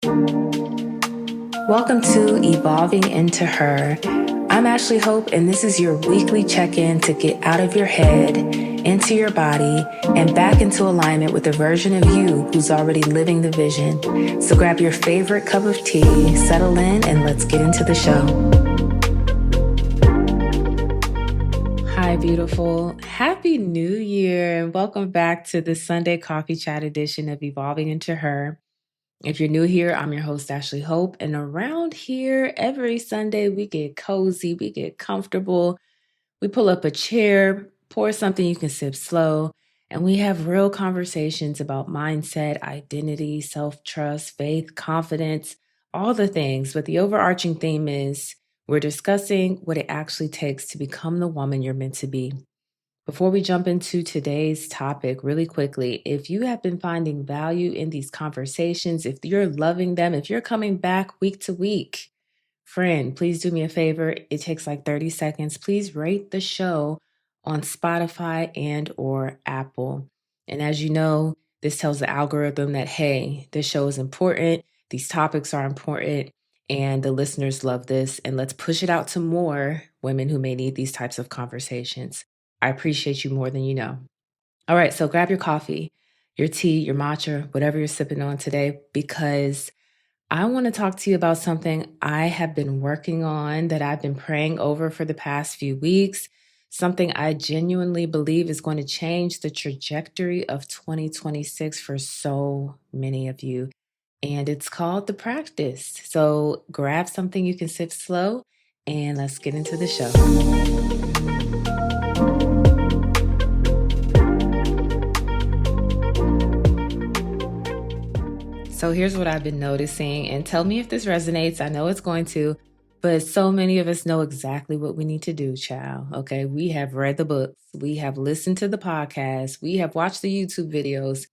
Welcome to Evolving Into Her. I'm Ashlee Hope, and this is your weekly check-in to get out of your head, into your body, and back into alignment with the version of you who's already living the vision. So grab your favorite cup of tea, settle in, and let's get into the show. Hi, beautiful. Happy New Year, and welcome back to the Sunday Coffee Chat edition of Evolving Into Her. If you're new here, I'm your host, Ashlee Hope, and around here, every Sunday, we get cozy, we get comfortable, we pull up a chair, pour something you can sip slow, and we have real conversations about mindset, identity, self-trust, faith, confidence, all the things. But the overarching theme is we're discussing what it actually takes to become the woman you're meant to be. Before we jump into today's topic, really quickly, if you have been finding value in these conversations, if you're loving them, if you're coming back week to week, friend, please do me a favor. It takes like 30 seconds. Please rate the show on Spotify and or Apple. And as you know, this tells the algorithm that, hey, this show is important. These topics are important. And the listeners love this. And let's push it out to more women who may need these types of conversations. I appreciate you more than you know. All right, so grab your coffee, your tea, your matcha, whatever you're sipping on today, because I want to talk to you about something I have been working on that I've been praying over for the past few weeks, something I genuinely believe is going to change the trajectory of 2026 for so many of you. And it's called the practice. So grab something you can sip slow and let's get into the show. So here's what I've been noticing, and tell me if this resonates. I know it's going to, but so many of us know exactly what we need to do, child. Okay, we have read the books, we have listened to the podcast, we have watched the YouTube videos,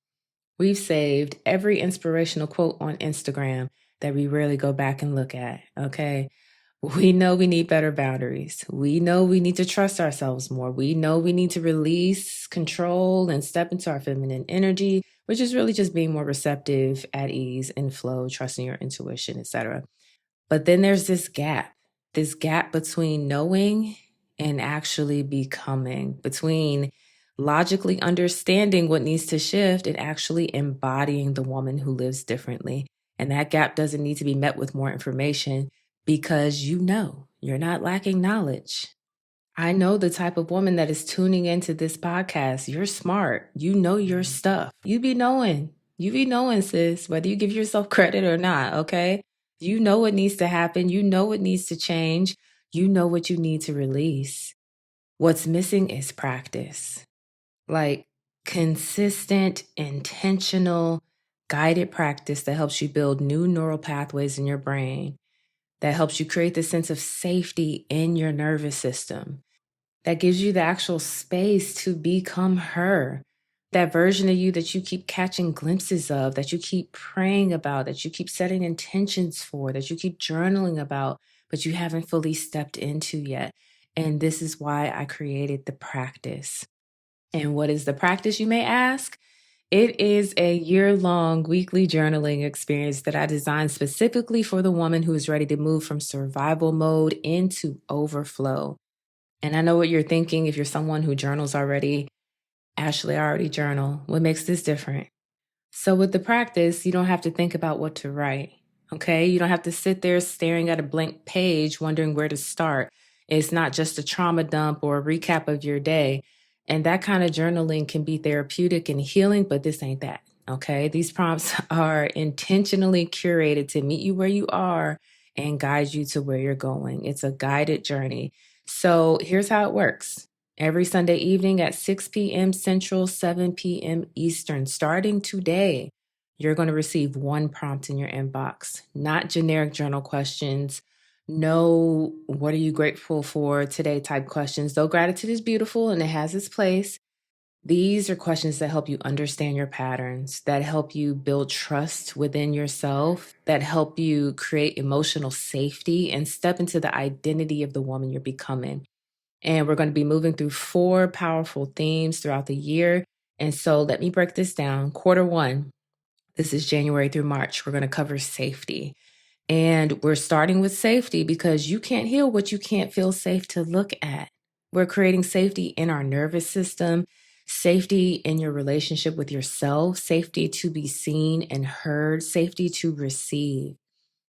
we've saved every inspirational quote on Instagram that we rarely go back and look at. Okay, we know we need better boundaries. We know we need to trust ourselves more. We know we need to release control and step into our feminine energy, which is really just being more receptive, at ease, in flow, trusting your intuition, etc. But then there's this gap between knowing and actually becoming, between logically understanding what needs to shift and actually embodying the woman who lives differently. And that gap doesn't need to be met with more information because you know you're not lacking knowledge. I know the type of woman that is tuning into this podcast. You're smart. You know your stuff. You be knowing, sis, whether you give yourself credit or not, okay? You know what needs to happen. You know what needs to change. You know what you need to release. What's missing is practice. Like consistent, intentional, guided practice that helps you build new neural pathways in your brain, that helps you create the sense of safety in your nervous system, that gives you the actual space to become her, that version of you that you keep catching glimpses of, that you keep praying about, that you keep setting intentions for, that you keep journaling about, but you haven't fully stepped into yet. And this is why I created the practice. And what is the practice, you may ask? It is a year-long weekly journaling experience that I designed specifically for the woman who is ready to move from survival mode into overflow. And I know what you're thinking if you're someone who journals already. Ashlee, I already journal. What makes this different? So with the practice, you don't have to think about what to write, okay? You don't have to sit there staring at a blank page wondering where to start. It's not just a trauma dump or a recap of your day. And that kind of journaling can be therapeutic and healing, but this ain't that, okay? These prompts are intentionally curated to meet you where you are and guide you to where you're going. It's a guided journey. So here's how it works. Every Sunday evening at 6 p.m. Central, 7 p.m. Eastern, starting today, you're going to receive one prompt in your inbox, not generic journal questions. No, what are you grateful for today type questions. Though gratitude is beautiful and it has its place, these are questions that help you understand your patterns, that help you build trust within yourself, that help you create emotional safety and step into the identity of the woman you're becoming. And we're going to be moving through 4 powerful themes throughout the year. And so let me break this down. Quarter 1, This is January through March. We're going to cover safety. And we're starting with safety because you can't heal what you can't feel safe to look at. We're creating safety in our nervous system, safety in your relationship with yourself, safety to be seen and heard, safety to receive.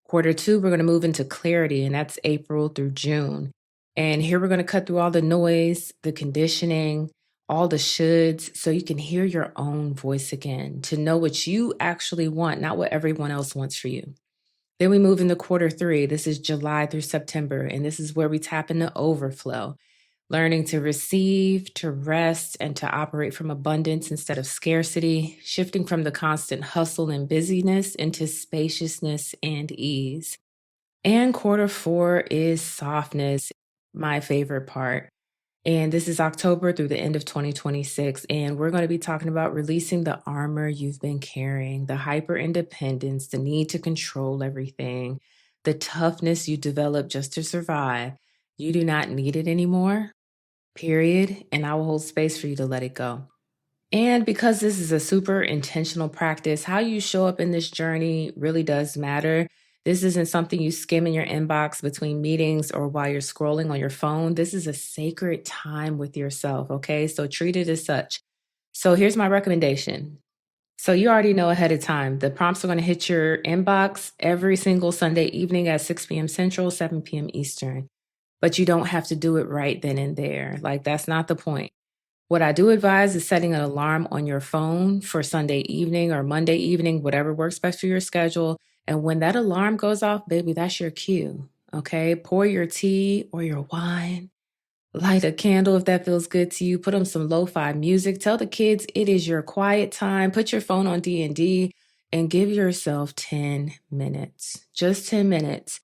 Quarter two, we're going to move into clarity, and that's April through June. And here we're going to cut through all the noise, the conditioning, all the shoulds, so you can hear your own voice again, to know what you actually want, not what everyone else wants for you. Then we move into quarter three. This is July through September, and this is where we tap into overflow, learning to receive, to rest, and to operate from abundance instead of scarcity, shifting from the constant hustle and busyness into spaciousness and ease. And quarter four is softness, my favorite part. And this is October through the end of 2026. And we're going to be talking about releasing the armor you've been carrying, the hyper independence, the need to control everything, the toughness you developed just to survive. You do not need it anymore, period. And I will hold space for you to let it go. And because this is a super intentional practice, how you show up in this journey really does matter. This isn't something you skim in your inbox between meetings or while you're scrolling on your phone. This is a sacred time with yourself, okay? So treat it as such. So here's my recommendation. So you already know ahead of time, the prompts are going to hit your inbox every single Sunday evening at 6 p.m. Central, 7 p.m. Eastern. But you don't have to do it right then and there. Like, that's not the point. What I do advise is setting an alarm on your phone for Sunday evening or Monday evening, whatever works best for your schedule. And when that alarm goes off, baby, that's your cue. Okay. Pour your tea or your wine, light a candle if that feels good to you. Put on some lo-fi music. Tell the kids it is your quiet time. Put your phone on D&D and give yourself 10 minutes, just 10 minutes.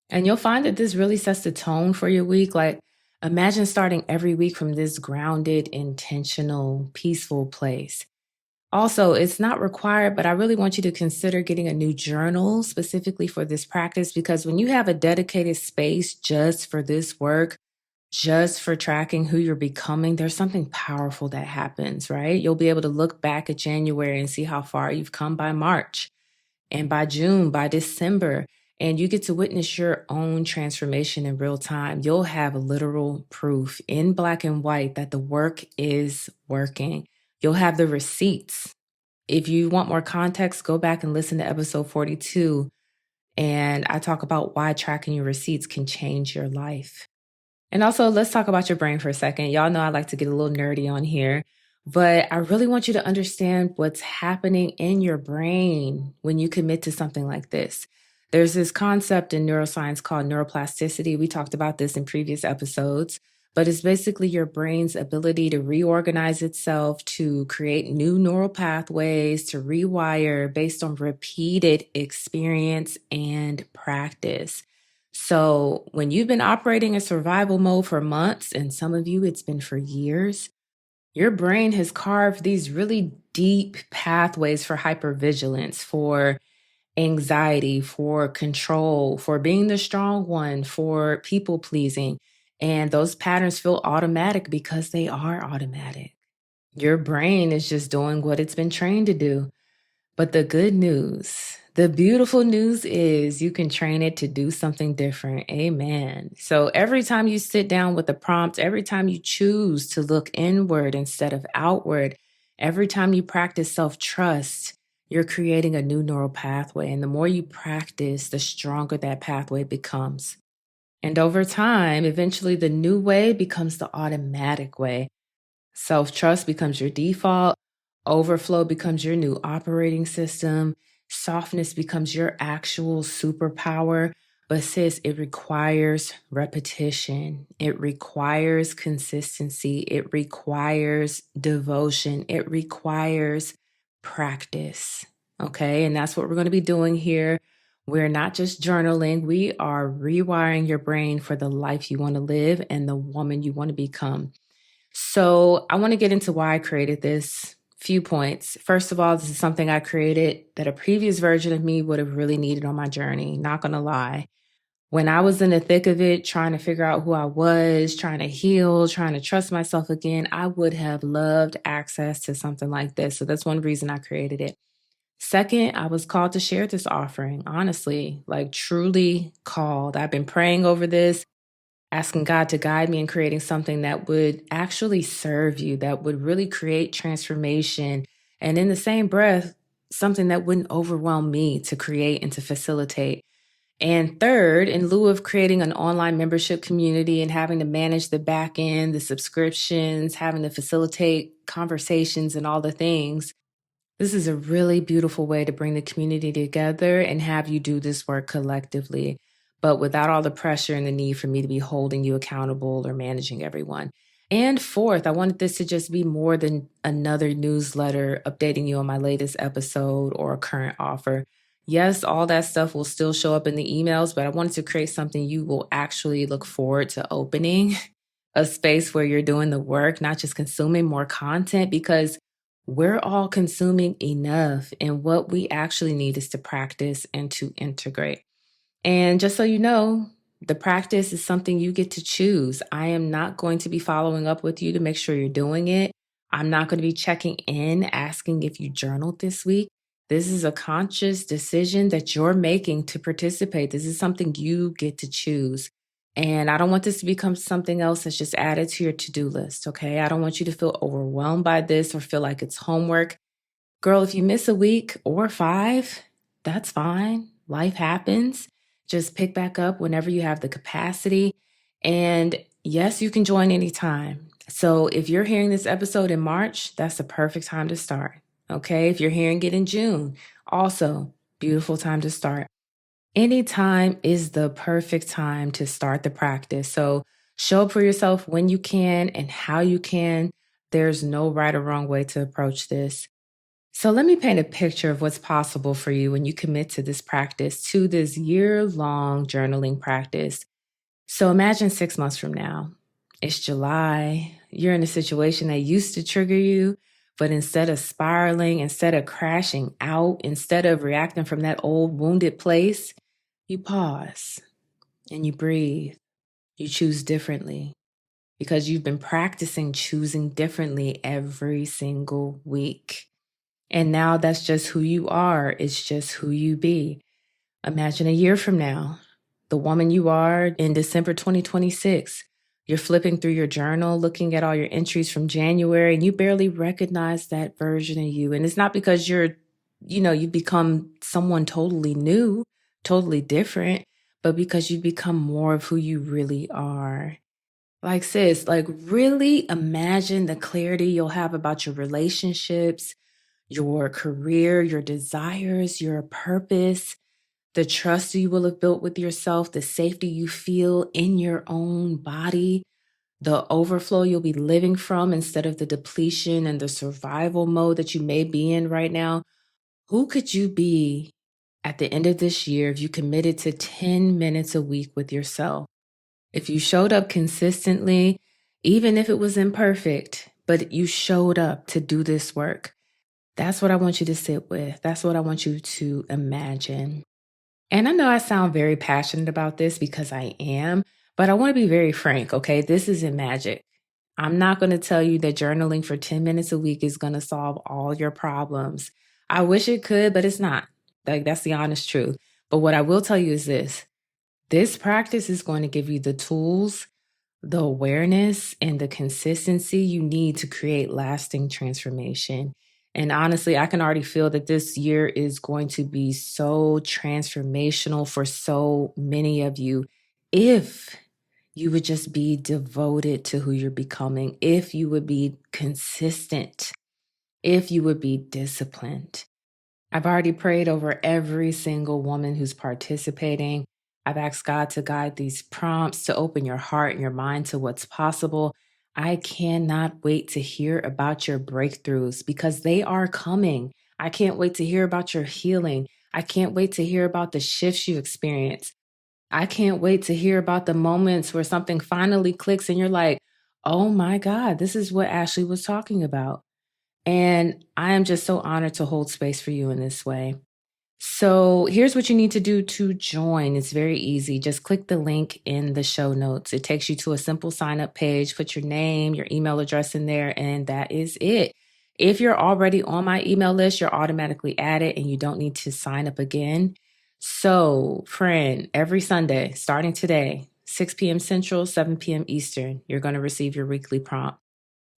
And you'll find that this really sets the tone for your week. Like, imagine starting every week from this grounded, intentional, peaceful place. Also, it's not required, but I really want you to consider getting a new journal specifically for this practice, because when you have a dedicated space just for this work, just for tracking who you're becoming, there's something powerful that happens, right? You'll be able to look back at January and see how far you've come by March and by June, by December. And you get to witness your own transformation in real time. You'll have literal proof in black and white that the work is working. You'll have the receipts. If you want more context, go back and listen to episode 42. And I talk about why tracking your receipts can change your life. And also, let's talk about your brain for a second. Y'all know I like to get a little nerdy on here, but I really want you to understand what's happening in your brain when you commit to something like this. There's this concept in neuroscience called neuroplasticity. We talked about this in previous episodes, but it's basically your brain's ability to reorganize itself, to create new neural pathways, to rewire based on repeated experience and practice. So when you've been operating in survival mode for months, and some of you, it's been for years, your brain has carved these really deep pathways for hypervigilance, for anxiety, for control, for being the strong one, for people pleasing. And those patterns feel automatic because they are automatic. Your brain is just doing what it's been trained to do. But the good news, the beautiful news is you can train it to do something different. Amen. So every time you sit down with a prompt, every time you choose to look inward instead of outward, every time you practice self-trust, you're creating a new neural pathway. And the more you practice, the stronger that pathway becomes. And over time, eventually the new way becomes the automatic way. Self-trust becomes your default. Overflow becomes your new operating system. Softness becomes your actual superpower. But sis, it requires repetition. It requires consistency. It requires devotion. It requires practice. Okay. And that's what we're going to be doing here. We're not just journaling. We are rewiring your brain for the life you want to live and the woman you want to become. So I want to get into why I created this. Few points. First of all, this is something I created that a previous version of me would have really needed on my journey. Not going to lie. When I was in the thick of it, trying to figure out who I was, trying to heal, trying to trust myself again, I would have loved access to something like this. So that's one reason I created it. Second, I was called to share this offering, honestly, like truly called. I've been praying over this, asking God to guide me in creating something that would actually serve you, that would really create transformation. And in the same breath, something that wouldn't overwhelm me to create and to facilitate. And third, in lieu of creating an online membership community and having to manage the back end, the subscriptions, having to facilitate conversations and all the things, this is a really beautiful way to bring the community together and have you do this work collectively, but without all the pressure and the need for me to be holding you accountable or managing everyone. And fourth, I wanted this to just be more than another newsletter updating you on my latest episode or a current offer. Yes, all that stuff will still show up in the emails, but I wanted to create something you will actually look forward to opening, a space where you're doing the work, not just consuming more content, because we're all consuming enough. And what we actually need is to practice and to integrate. And just so you know, the practice is something you get to choose. I am not going to be following up with you to make sure you're doing it. I'm not going to be checking in, asking if you journaled this week. This is a conscious decision that you're making to participate. This is something you get to choose. And I don't want this to become something else that's just added to your to-do list, okay? I don't want you to feel overwhelmed by this or feel like it's homework. Girl, if you miss a week or 5, that's fine. Life happens. Just pick back up whenever you have the capacity. And yes, you can join anytime. So if you're hearing this episode in March, that's the perfect time to start. Okay. If you're hearing it in June, also beautiful time to start. Anytime is the perfect time to start the practice. So show up for yourself when you can and how you can. There's no right or wrong way to approach this. So let me paint a picture of what's possible for you when you commit to this practice, to this year-long journaling practice. So imagine 6 months from now. It's July. You're in a situation that used to trigger you, but instead of spiraling, instead of crashing out, instead of reacting from that old wounded place, you pause and you breathe. You choose differently because you've been practicing choosing differently every single week. And now that's just who you are. It's just who you be. Imagine a year from now, the woman you are in December 2026. You're flipping through your journal, looking at all your entries from January, and you barely recognize that version of you. And it's not because you've become someone totally new, totally different, but because you've become more of who you really are. Like sis, like really imagine the clarity you'll have about your relationships, your career, your desires, your purpose, the trust you will have built with yourself, the safety you feel in your own body, the overflow you'll be living from instead of the depletion and the survival mode that you may be in right now. Who could you be at the end of this year if you committed to 10 minutes a week with yourself? If you showed up consistently, even if it was imperfect, but you showed up to do this work. That's what I want you to sit with. That's what I want you to imagine. And I know I sound very passionate about this because I am, but I want to be very frank, okay? This isn't magic. I'm not going to tell you that journaling for 10 minutes a week is going to solve all your problems. I wish it could, but it's not. Like, that's the honest truth. But what I will tell you is this practice is going to give you the tools, the awareness, and the consistency you need to create lasting transformation. And honestly, I can already feel that this year is going to be so transformational for so many of you if you would just be devoted to who you're becoming, if you would be consistent, if you would be disciplined. I've already prayed over every single woman who's participating. I've asked God to guide these prompts, to open your heart and your mind to what's possible. I cannot wait to hear about your breakthroughs because they are coming. I can't wait to hear about your healing. I can't wait to hear about the shifts you experience. I can't wait to hear about the moments where something finally clicks and you're like, oh my God, this is what Ashlee was talking about. And I am just so honored to hold space for you in this way. So here's what you need to do to join. It's very easy. Just click the link in the show notes. It takes you to a simple sign up page. Put your name, your email address in there, and that is it. If you're already on my email list, you're automatically added and you don't need to sign up again. So, friend, every Sunday, starting today, 6 p.m. Central, 7 p.m. Eastern, you're going to receive your weekly prompt.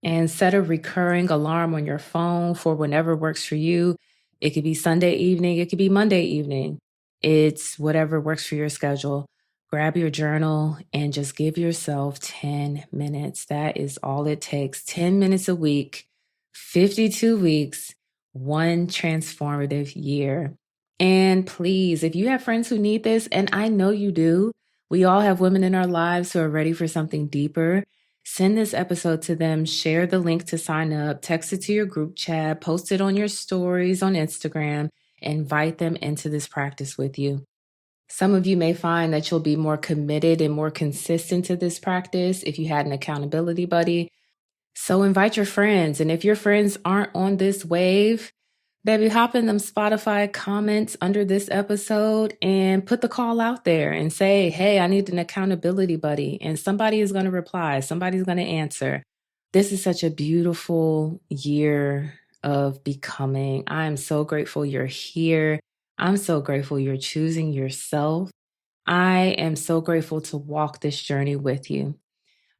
And set a recurring alarm on your phone for whenever works for you. It could be Sunday evening, it could be Monday evening. It's whatever works for your schedule. Grab your journal and just give yourself 10 minutes. That is all it takes. 10 minutes a week, 52 weeks, one transformative year. And please, if you have friends who need this, and I know you do, we all have women in our lives who are ready for something deeper. Send this episode to them, share the link to sign up, text it to your group chat, post it on your stories on Instagram, invite them into this practice with you. Some of you may find that you'll be more committed and more consistent to this practice if you had an accountability buddy. So invite your friends. And if your friends aren't on this wave, baby, hop in them Spotify comments under this episode and put the call out there and say, hey, I need an accountability buddy. And somebody is going to reply. Somebody's going to answer. This is such a beautiful year of becoming. I am so grateful you're here. I'm so grateful you're choosing yourself. I am so grateful to walk this journey with you.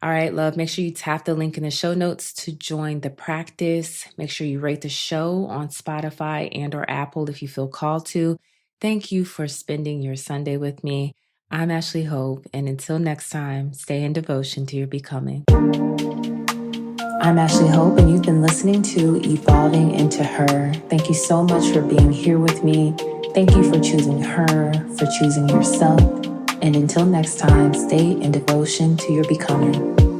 All right, love, make sure you tap the link in the show notes to join the practice. Make sure you rate the show on Spotify and or Apple if you feel called to. Thank you for spending your Sunday with me. I'm Ashlee Hope, and until next time, stay in devotion to your becoming. I'm Ashlee Hope, and you've been listening to Evolving Into Her. Thank you so much for being here with me. Thank you for choosing her, for choosing yourself. And until next time, stay in devotion to your becoming.